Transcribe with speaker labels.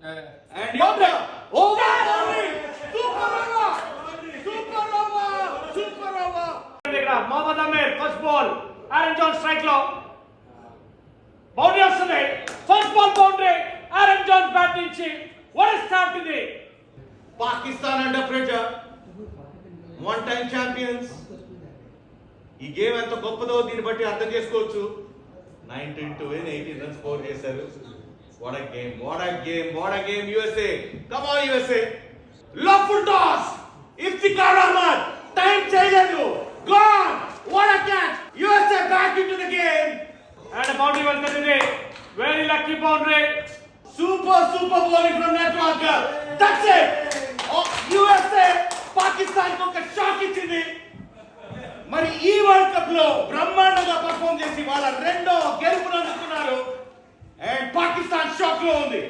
Speaker 1: And over. Super over.
Speaker 2: Mohammad Amir, first ball. Aaron John strike low. Boundary వస్తుంది. First ball boundary. Aaron John bat నుంచి. What a start today.
Speaker 1: Pakistan under pressure. One-time champions. ఈ game ఎంత గొప్పదో దీన్ని బట్టి అర్థం చేసుకోవచ్చు. 19 to win, 18 runs score చేశారు. What a game, what a game, what a game USA. Come on USA. Lawful toss. Iftikhar Ahmed. Time చేయలేదు. Gone. What a catch. USA back into the game.
Speaker 2: And a boundary was today. Very lucky boundary.
Speaker 1: Super bowling from Netwalker. That's it. Oh, USA Pakistan కు ఒక shock ఇచ్చింది. మరి ఈ world cup లో బ్రహ్మాండంగా perform చేసి వాళ్ళ రెండో గెలుపును అందుకున్నారు. అండ్ పాకిస్తాన్ షాక్ లో ఉంది.